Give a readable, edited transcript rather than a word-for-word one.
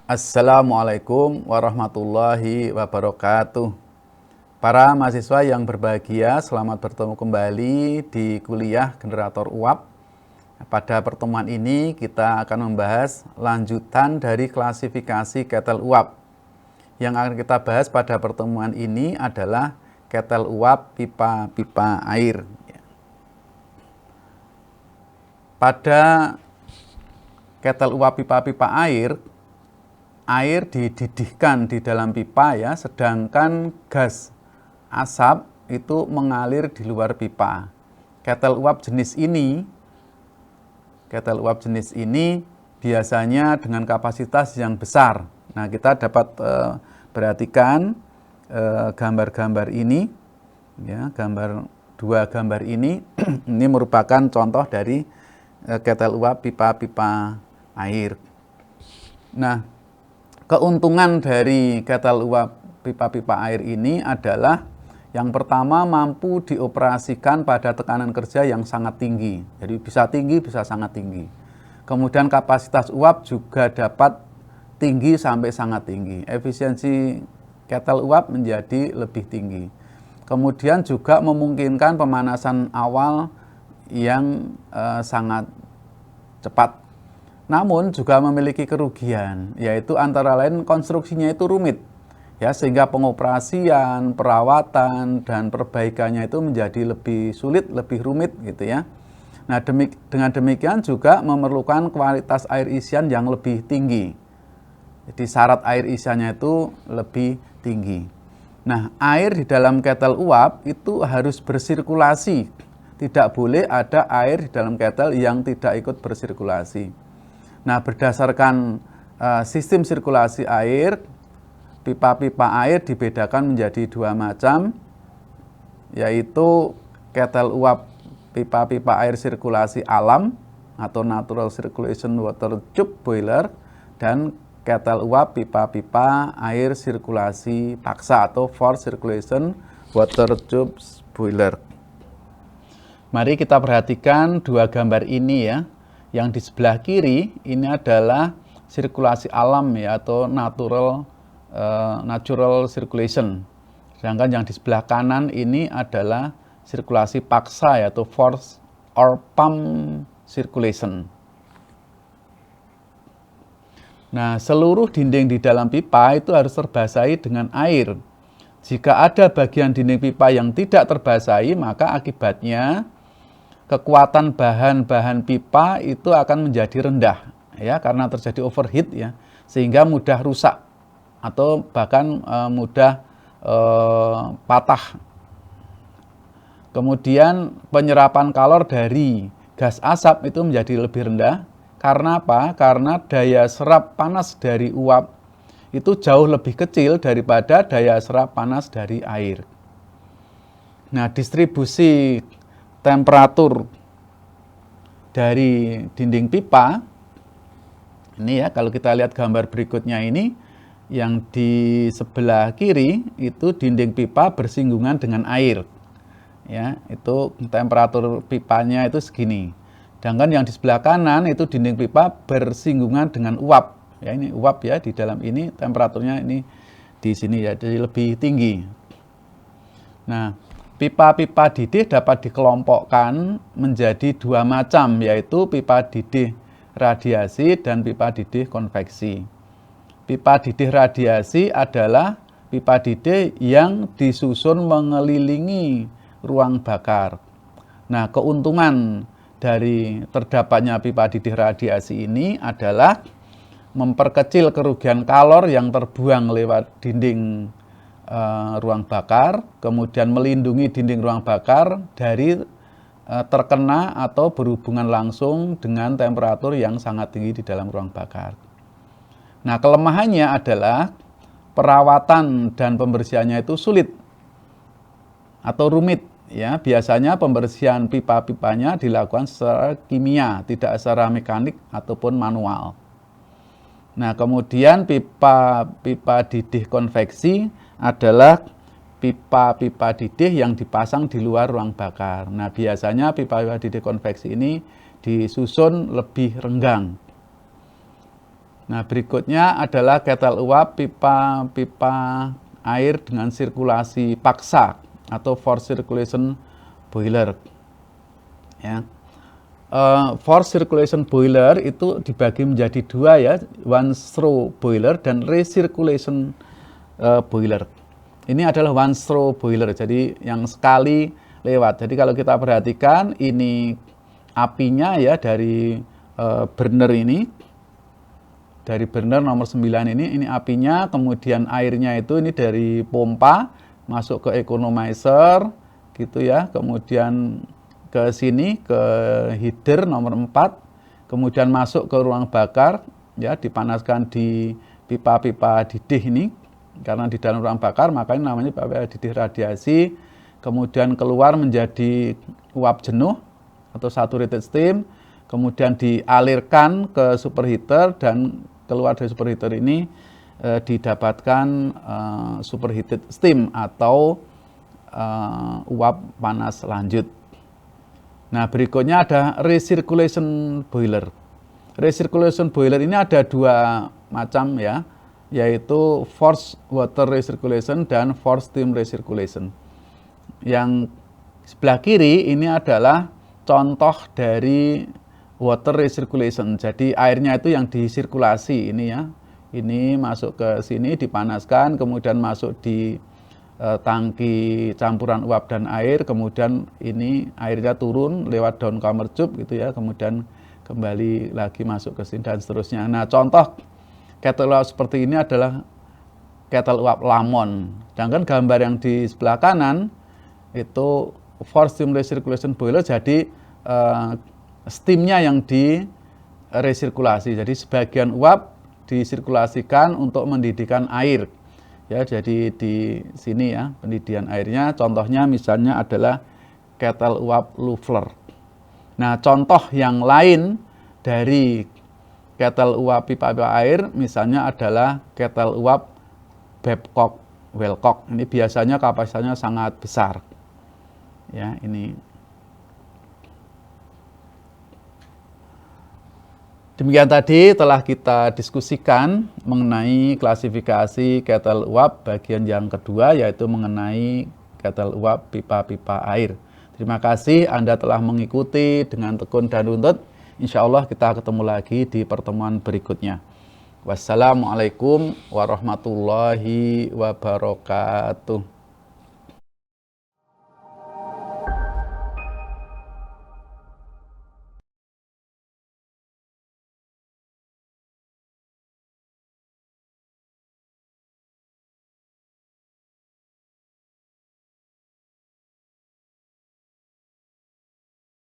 Assalamualaikum warahmatullahi wabarakatuh. Para mahasiswa yang berbahagia, selamat bertemu kembali di kuliah generator uap. Pada pertemuan ini kita akan membahas lanjutan dari klasifikasi ketel uap. Yang akan kita bahas pada pertemuan ini adalah ketel uap pipa-pipa air. Pada ketel uap pipa-pipa air dididihkan di dalam pipa ya, sedangkan gas asap itu mengalir di luar pipa. Ketel uap jenis ini biasanya dengan kapasitas yang besar. Nah, kita dapat perhatikan gambar-gambar ini ya, dua gambar ini ini merupakan contoh dari ketel uap pipa-pipa air. Nah, keuntungan dari ketel uap pipa-pipa air ini adalah yang pertama mampu dioperasikan pada tekanan kerja yang sangat tinggi. Jadi bisa tinggi, bisa sangat tinggi. Kemudian kapasitas uap juga dapat tinggi sampai sangat tinggi. Efisiensi ketel uap menjadi lebih tinggi. Kemudian juga memungkinkan pemanasan awal yang sangat cepat. Namun juga memiliki kerugian, yaitu antara lain konstruksinya itu rumit, ya, sehingga pengoperasian, perawatan, dan perbaikannya itu menjadi lebih sulit, lebih rumit gitu ya. Nah, dengan demikian juga memerlukan kualitas air isian yang lebih tinggi. Jadi syarat air isiannya itu lebih tinggi. Nah, air di dalam ketel uap itu harus bersirkulasi. Tidak boleh ada air di dalam ketel yang tidak ikut bersirkulasi. Nah, berdasarkan sistem sirkulasi air, pipa-pipa air dibedakan menjadi dua macam, yaitu ketel uap pipa-pipa air sirkulasi alam atau natural circulation water tube boiler, dan ketel uap pipa-pipa air sirkulasi paksa atau forced circulation water tube boiler. Mari kita perhatikan dua gambar ini ya. Yang di sebelah kiri ini adalah sirkulasi alam ya, atau natural circulation. Sedangkan yang di sebelah kanan ini adalah sirkulasi paksa ya, atau forced or pump circulation. Nah, seluruh dinding di dalam pipa itu harus terbasahi dengan air. Jika ada bagian dinding pipa yang tidak terbasahi, maka akibatnya kekuatan bahan-bahan pipa itu akan menjadi rendah ya, karena terjadi overheat ya, sehingga mudah rusak atau bahkan mudah patah. Kemudian penyerapan kalor dari gas asap itu menjadi lebih rendah. Karena apa? Karena daya serap panas dari uap itu jauh lebih kecil daripada daya serap panas dari air. Nah, distribusi temperatur dari dinding pipa ini ya, kalau kita lihat gambar berikutnya ini, yang di sebelah kiri itu dinding pipa bersinggungan dengan air ya, itu temperatur pipanya itu segini. Sedangkan yang di sebelah kanan itu dinding pipa bersinggungan dengan uap ya, ini uap ya, di dalam ini temperaturnya ini di sini ya, jadi lebih tinggi. Nah, pipa-pipa didih dapat dikelompokkan menjadi dua macam, yaitu pipa didih radiasi dan pipa didih konveksi. Pipa didih radiasi adalah pipa didih yang disusun mengelilingi ruang bakar. Nah, keuntungan dari terdapatnya pipa didih radiasi ini adalah memperkecil kerugian kalor yang terbuang lewat dinding ruang bakar, kemudian melindungi dinding ruang bakar dari terkena atau berhubungan langsung dengan temperatur yang sangat tinggi di dalam ruang bakar. Nah, kelemahannya adalah perawatan dan pembersihannya itu sulit atau rumit ya. Biasanya pembersihan pipa-pipanya dilakukan secara kimia, tidak secara mekanik ataupun manual. Nah, kemudian pipa didih konveksi adalah pipa-pipa didih yang dipasang di luar ruang bakar. Nah, biasanya pipa-pipa didih konveksi ini disusun lebih renggang. Nah, berikutnya adalah kettle uap pipa air dengan sirkulasi paksa atau forced circulation boiler. Ya. Forced circulation boiler itu dibagi menjadi dua ya, one stroke boiler dan recirculation boiler. Ini adalah one stroke boiler, jadi yang sekali lewat. Jadi kalau kita perhatikan ini apinya ya dari burner ini, dari burner nomor 9 ini apinya, kemudian airnya itu ini dari pompa masuk ke economizer gitu ya, kemudian ke sini ke heater nomor 4, kemudian masuk ke ruang bakar ya, dipanaskan di pipa-pipa didih ini, karena di dalam ruang bakar makanya namanya pipa didih radiasi, kemudian keluar menjadi uap jenuh atau saturated steam, kemudian dialirkan ke superheater dan keluar dari superheater ini didapatkan superheated steam atau uap panas lanjut. Nah, berikutnya ada recirculation boiler. Recirculation boiler ini ada dua macam ya, yaitu forced water recirculation dan forced steam recirculation. Yang sebelah kiri ini adalah contoh dari water recirculation. Jadi airnya itu yang disirkulasi ini ya. Ini masuk ke sini dipanaskan, kemudian masuk di tangki campuran uap dan air, kemudian ini airnya turun lewat down comer tube gitu ya, kemudian kembali lagi masuk ke sini dan seterusnya. Nah, contoh kettle uap seperti ini adalah kettle uap Lamon. Sedangkan gambar yang di sebelah kanan itu forced steam recirculation boiler, jadi steamnya yang diresirkulasi. Jadi sebagian uap disirkulasikan untuk mendidihkan air. Ya, jadi di sini ya pendidihkan airnya. Contohnya misalnya adalah kettle uap Lufler. Nah, contoh yang lain dari kettle uap pipa-pipa air misalnya adalah kettle uap Babcock Wilcox. Ini biasanya kapasitasnya sangat besar. Ya, ini. Demikian tadi telah kita diskusikan mengenai klasifikasi kettle uap bagian yang kedua, yaitu mengenai kettle uap pipa-pipa air. Terima kasih Anda telah mengikuti dengan tekun dan lutut. Insya Allah kita ketemu lagi di pertemuan berikutnya. Wassalamualaikum warahmatullahi wabarakatuh.